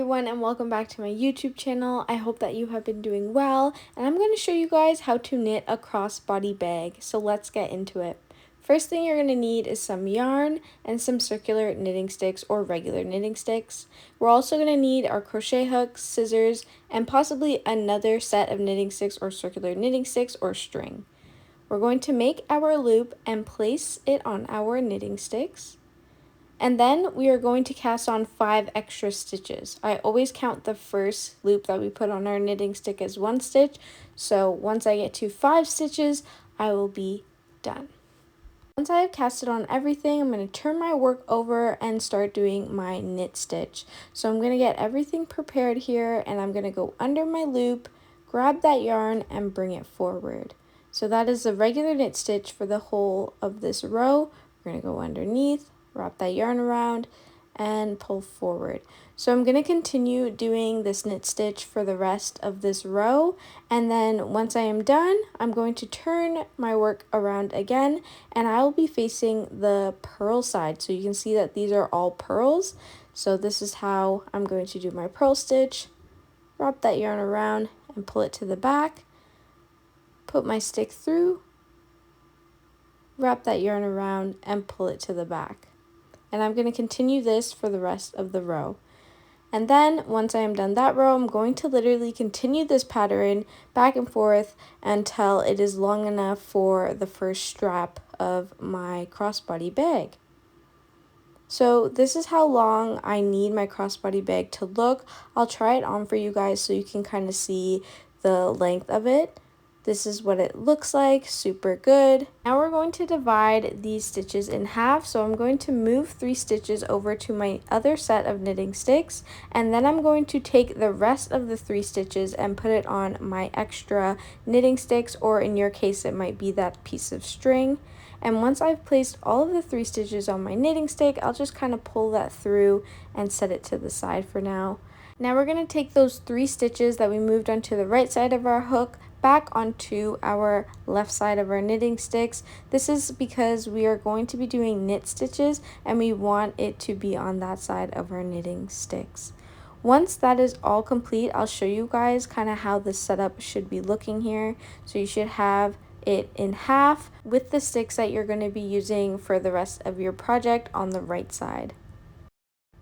everyone, and welcome back to my YouTube channel. I hope that you have been doing well, and I'm going to show you guys how to knit a crossbody bag. So let's get into it. First thing you're going to need is some yarn and some circular knitting sticks or regular knitting sticks. We're also going to need our crochet hooks, scissors, and possibly another set of knitting sticks or circular knitting sticks or string. We're going to make our loop and place it on our knitting sticks. And then we are going to cast on 5 extra stitches. I always count the first loop that we put on our knitting stick as 1 stitch. So once I get to 5 stitches, I will be done. Once I have casted on everything, I'm going to turn my work over and start doing my knit stitch. So I'm going to get everything prepared here, and I'm going to go under my loop, grab that yarn, and bring it forward. So that is the regular knit stitch for the whole of this row. We're going to go underneath, wrap that yarn around, and pull forward. So I'm going to continue doing this knit stitch for the rest of this row, and then once I am done, I'm going to turn my work around again, and I will be facing the purl side. So you can see that these are all purls. So this is how I'm going to do my purl stitch. Wrap that yarn around and pull it to the back. Put my stick through, wrap that yarn around, and pull it to the back. And I'm going to continue this for the rest of the row. And then once I am done that row, I'm going to literally continue this pattern back and forth until it is long enough for the first strap of my crossbody bag. So this is how long I need my crossbody bag to look. I'll try it on for you guys so you can kind of see the length of it. This is what it looks like, super good. Now we're going to divide these stitches in half. So I'm going to move 3 stitches over to my other set of knitting sticks, and then I'm going to take the rest of the 3 stitches and put it on my extra knitting sticks, or in your case it might be that piece of string. And once I've placed all of the 3 stitches on my knitting stick, I'll just kind of pull that through and set it to the side for now. Now we're going to take those 3 stitches that we moved onto the right side of our hook back onto our left side of our knitting sticks. This is because we are going to be doing knit stitches, and we want it to be on that side of our knitting sticks. Once that is all complete, I'll show you guys kind of how the setup should be looking here. So you should have it in half with the sticks that you're going to be using for the rest of your project on the right side.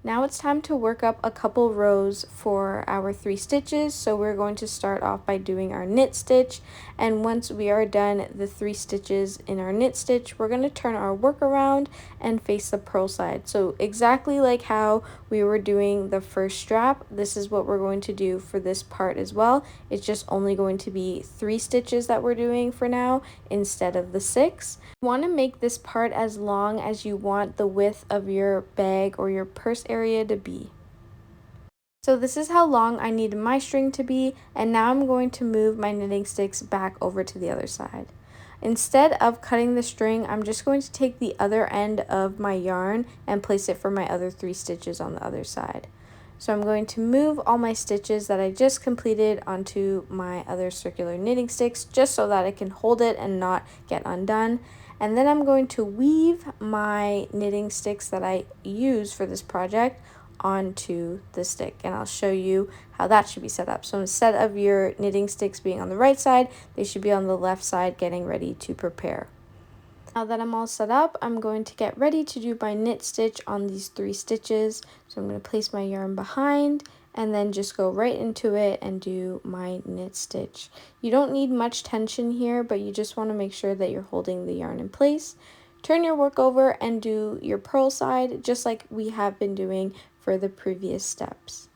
Now it's time to work up a couple rows for our 3 stitches. So we're going to start off by doing our knit stitch, and once we are done the 3 stitches in our knit stitch, we're going to turn our work around and face the purl side. So exactly like how we were doing the first strap, this is what we're going to do for this part as well. It's just only going to be 3 stitches that we're doing for now instead of the 6. You want to make this part as long as you want the width of your bag or your purse area to be. So this is how long I need my string to be, and now I'm going to move my knitting sticks back over to the other side. Instead of cutting the string, I'm just going to take the other end of my yarn and place it for my other 3 stitches on the other side. So I'm going to move all my stitches that I just completed onto my other circular knitting sticks just so that I can hold it and not get undone. And then I'm going to weave my knitting sticks that I use for this project onto the stick, and I'll show you how that should be set up. So instead of your knitting sticks being on the right side, they should be on the left side getting ready to prepare. Now that I'm all set up, I'm going to get ready to do my knit stitch on these 3 stitches. So I'm going to place my yarn behind and then just go right into it and do my knit stitch. You don't need much tension here, but you just want to make sure that you're holding the yarn in place. Turn your work over and do your purl side just like we have been doing for the previous steps.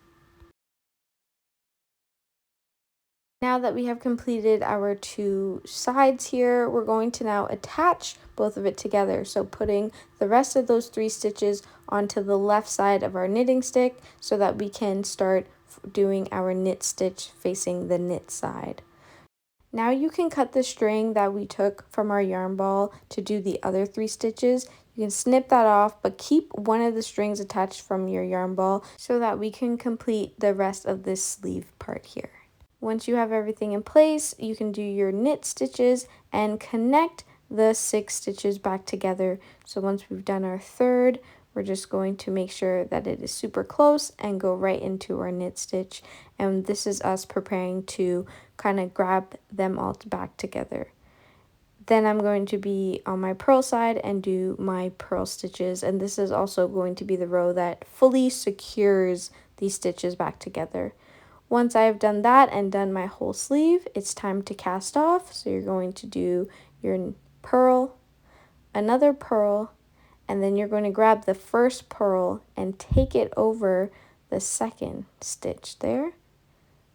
Now that we have completed our 2 sides here, we're going to now attach both of it together. So putting the rest of those 3 stitches onto the left side of our knitting stick so that we can start doing our knit stitch facing the knit side. Now you can cut the string that we took from our yarn ball to do the other 3 stitches. You can snip that off, but keep one of the strings attached from your yarn ball so that we can complete the rest of this sleeve part here. Once you have everything in place, you can do your knit stitches and connect the 6 stitches back together. So once we've done our 3rd, we're just going to make sure that it is super close and go right into our knit stitch. And this is us preparing to kind of grab them all back together. Then I'm going to be on my purl side and do my purl stitches, and this is also going to be the row that fully secures these stitches back together. Once I've done that and done my whole sleeve, it's time to cast off. So you're going to do your purl, another purl, and then you're going to grab the first purl and take it over the second stitch there.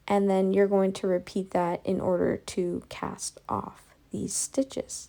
And then you're going to repeat that in order to cast off these stitches.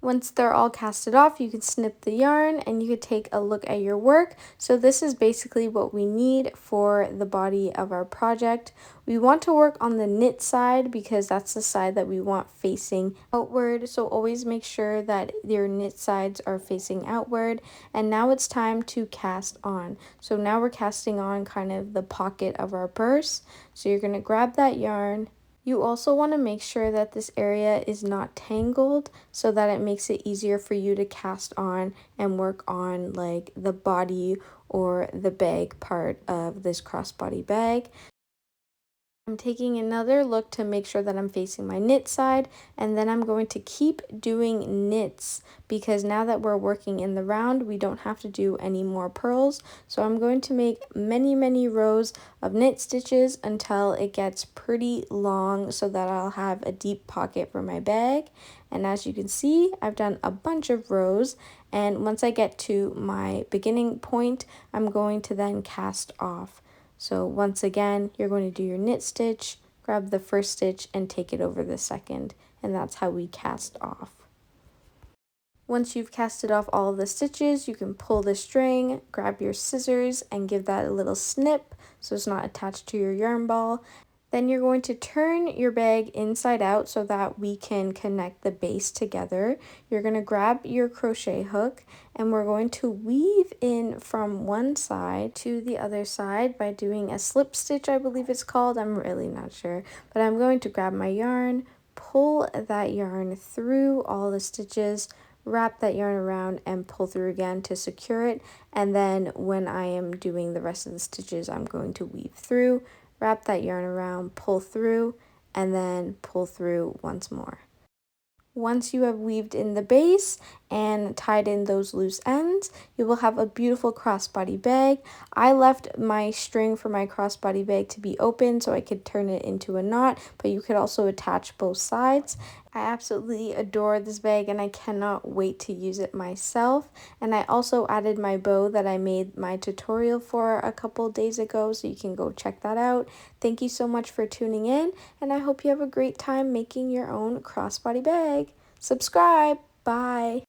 Once they're all casted off, you can snip the yarn and you could take a look at your work. So this is basically what we need for the body of our project. We want to work on the knit side because that's the side that we want facing outward. So always make sure that your knit sides are facing outward. And now it's time to cast on. So now we're casting on kind of the pocket of our purse. So you're going to grab that yarn. You also want to make sure that this area is not tangled so that it makes it easier for you to cast on and work on like the body or the bag part of this crossbody bag. I'm taking another look to make sure that I'm facing my knit side, and then I'm going to keep doing knits because now that we're working in the round, we don't have to do any more purls. So I'm going to make many rows of knit stitches until it gets pretty long so that I'll have a deep pocket for my bag. And as you can see, I've done a bunch of rows, and once I get to my beginning point, I'm going to then cast off. So once again, you're going to do your knit stitch, grab the first stitch and take it over the second, and that's how we cast off. Once you've casted off all of the stitches, you can pull the string, grab your scissors and give that a little snip so it's not attached to your yarn ball. Then you're going to turn your bag inside out so that we can connect the base together. You're going to grab your crochet hook and we're going to weave in from one side to the other side by doing a slip stitch, I believe it's called. I'm really not sure, but I'm going to grab my yarn, pull that yarn through all the stitches, wrap that yarn around and pull through again to secure it. And then when I am doing the rest of the stitches, I'm going to weave through, wrap that yarn around, pull through, and then pull through once more. Once you have weaved in the base and tied in those loose ends, you will have a beautiful crossbody bag. I left my string for my crossbody bag to be open so I could turn it into a knot, but you could also attach both sides. I absolutely adore this bag and I cannot wait to use it myself. And I also added my bow that I made my tutorial for a couple days ago, so you can go check that out. Thank you so much for tuning in, and I hope you have a great time making your own crossbody bag. Subscribe. Bye.